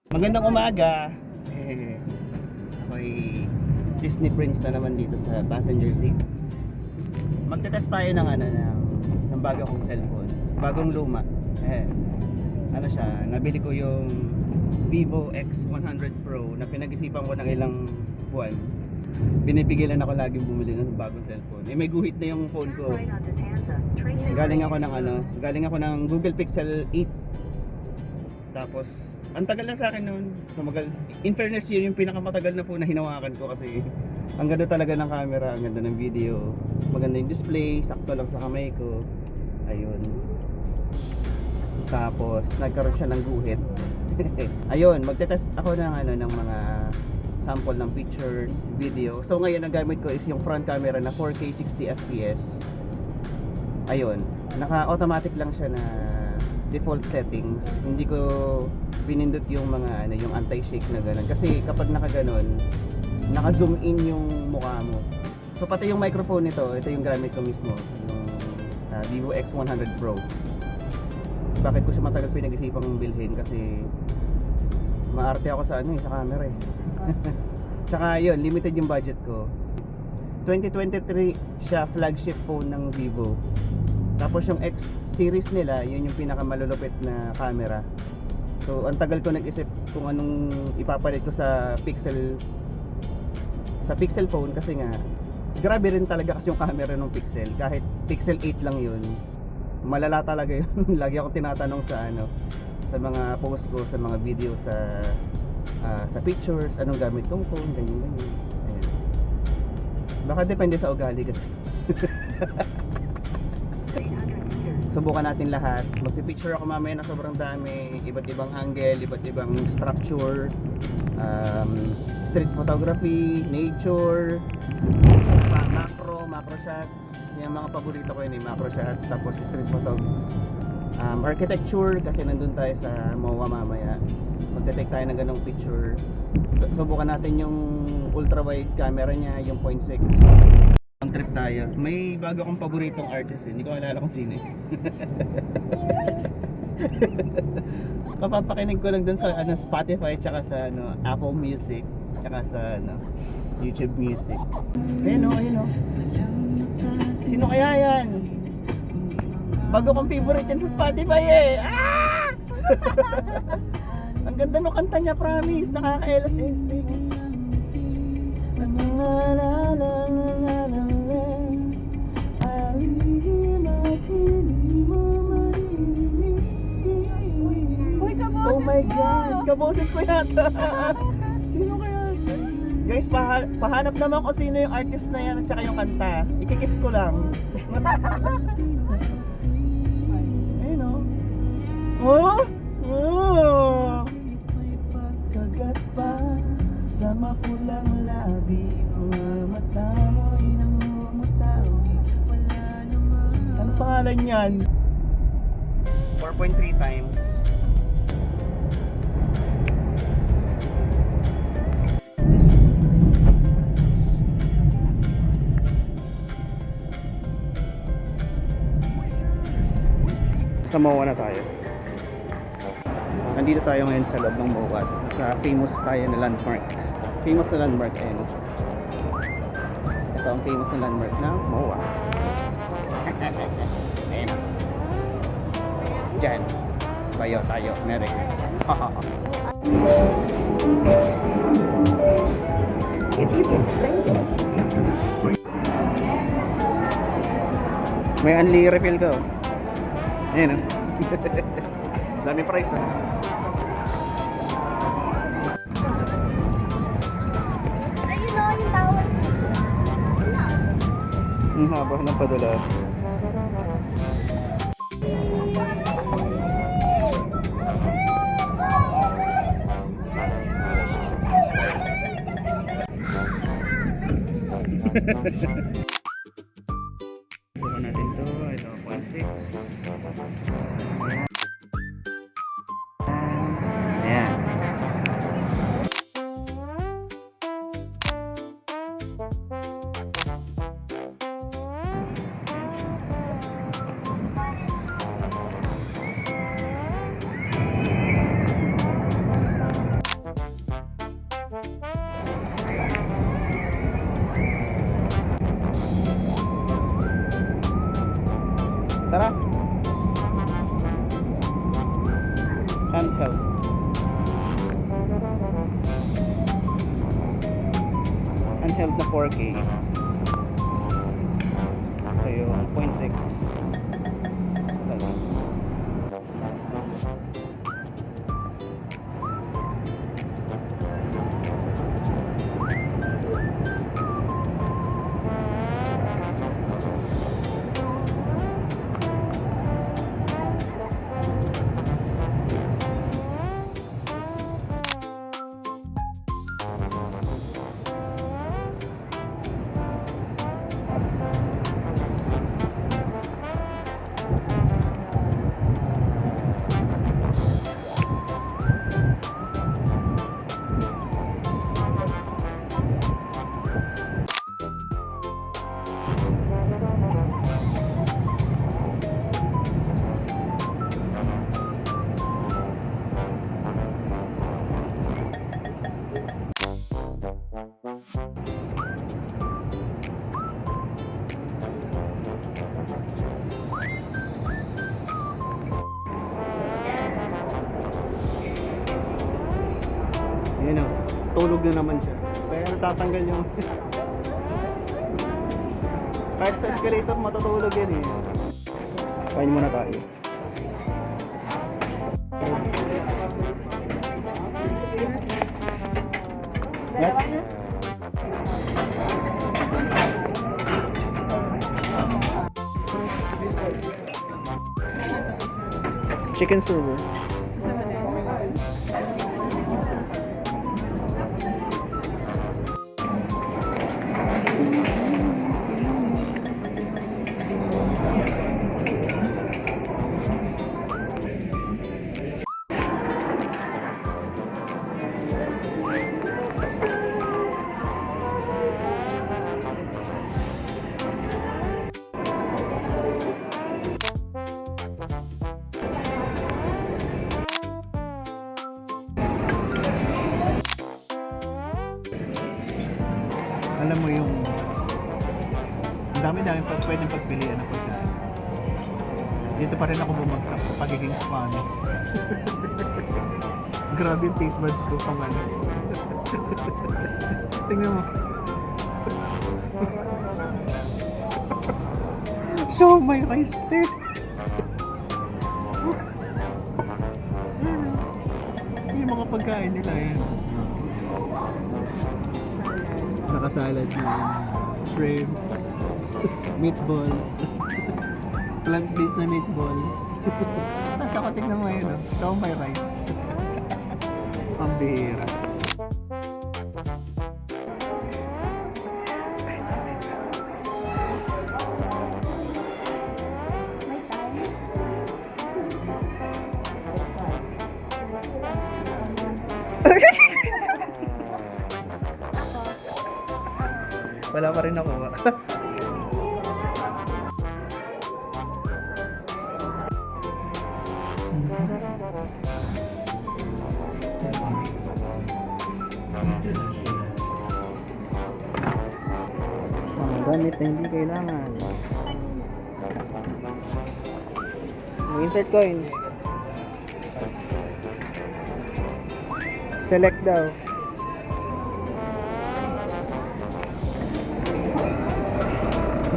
Magandang umaga. Ako'y Disney Prince na naman dito sa passenger seat. Magte-test tayo ng ng bago kong cellphone. Bagong luma. Ano siya, nabili ko yung Vivo X100 Pro na pinag-isipan ko ng ilang buwan. Binipigilan ako laging bumili ng bagong cellphone. May guhit na yung phone ko. Galing ako ng Google Pixel 8. Tapos, ang tagal na sa akin noon. In fairness, yun yung pinakamatagal na phone na hinawakan ko kasi ang ganda talaga ng camera, ang ganda ng video, maganda yung display, sakto lang sa kamay ko. Ayun. Tapos, nagkaroon siya ng guhit. Ayun, magte-test ako ng mga sample ng pictures, video. So ngayon ang gamit ko is yung front camera na 4K 60 fps. Ayun, naka-automatic lang siya na default settings. Hindi ko pinindot yung mga yung anti-shake na ganun. Kasi kapag naka-ganon, naka-zoom in yung mukha mo. So pati yung microphone nito, ito yung gamit ko mismo, yung Vivo X100 Pro. Bakit ko siya matagal pinag-isipang bilhin? Kasi maarte ako sa sa camera eh. Tsaka yun, limited yung budget ko. 2023 siya flagship phone ng Vivo. Tapos yung X series nila, yun yung pinakamalulupit na camera. So ang tagal ko nag-isip kung anong ipapalit ko sa Pixel phone kasi nga grabe rin talaga kasi yung camera ng Pixel. Kahit Pixel 8 lang yun, malala talaga yun. Lagi akong tinatanong sa sa mga post ko, sa mga video, sa pictures, anong gamit kong phone, ganyan. Ayan. Baka depende sa ugali kasi. Subukan natin lahat. Magpipicture ako mamaya na sobrang dami, iba't ibang angle, iba't ibang structure, street photography, nature, macro shots. Yung mga paborito ko yun macro shots, tapos street photography, architecture kasi nandun tayo sa MOA mamaya. Magte-take tayo ng ganong picture. Subukan natin yung ultra wide camera niya, yung 0.6. Ang trip tayo. May bago akong paboritong artist eh. Hindi ko alala kung sino eh. Papapakinig ko lang dun sa Spotify tsaka sa Apple Music tsaka sa YouTube Music. Ayun o. Sino kaya yan? Bago kong favorite yan sa Spotify eh. Ah! Ang ganda no kanta niya, promise. Nakaka-LSS. Oh my God, kaboses ko yata. Sino kaya? Guys, pahanap naman ko sino yung artist na yan at saka yung kanta. Ikikiss ko lang. Ayun o. Oh! Oh! May pagkagat pa sa mapulang labi, mga mata mo'y namumutawi, wala naman. Ano pangalan yan? 4.3 times. Sa MOA na tayo. Nandito tayo ngayon sa loob ng MOA. Sa famous tayo na landmark. Famous na landmark ayun. Ito ang famous na landmark na MOA. Ayun. Diyan. Bayo tayo. Merix. May unli refill ko. Ayan o. Dami price ha. Ayun o, yung tawag. Ang haba ng padala. Bukan natin to. Ito 0.6. Ayan. handheld na 4K. Ito yung 0.6. Yun o, tulog na naman siya. Kaya natatanggal yung... Kahit sa escalator matutulog yan eh. Kain muna tayo. Dalawa na. Chicken server. Alam mo yung ang dami-dami pa pwedeng pagpilian ng pagkain. Dito pa rin ako bumagsak sa pagiging spano. Grabe yung taste buds ko pang ano. Tingnan mo. Show my rice stick. Yung mga pagkain nila yan. Nakasalad na shrimp, meatballs, plant-based na meatball. Tapos ako tignan mo yun, oh. Show my rice. Ang bihira. Wala pa rin ako. Mga gamit na hindi kailangan. Insert coin. Select daw.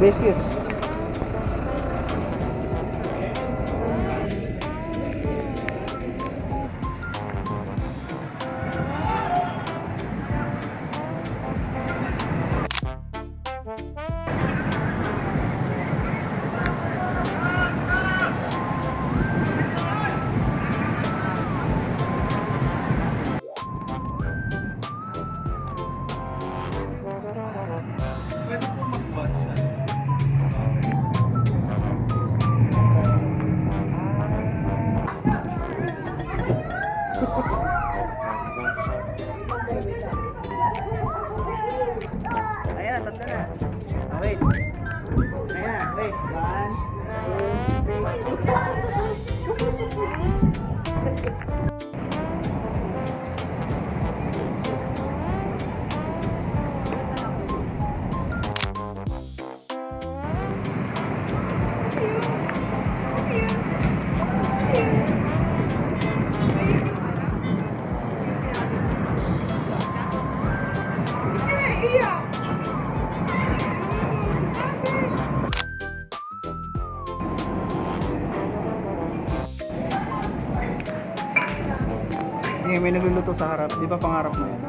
Biscuits. Ayan, tatlo na. Oh, wait. Ayan, wait. 哎呀！ may nagluluto sa harap. Di ba pangarap mo yan?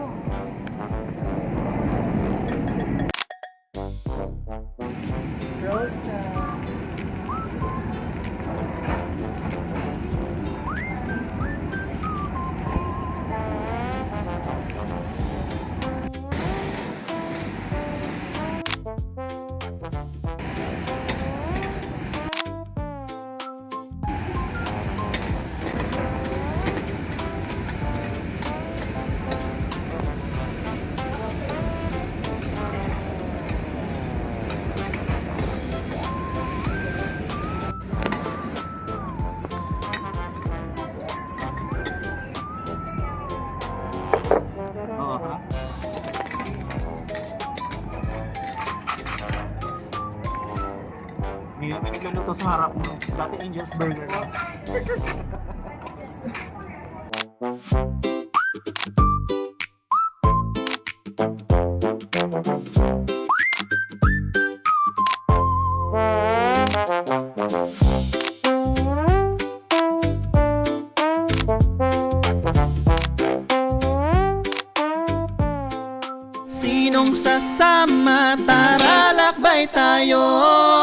Oo, ha? May nagluluto sa harap mo. Dati Angel's Burger. Sinong sasama, tara lakbay tayo.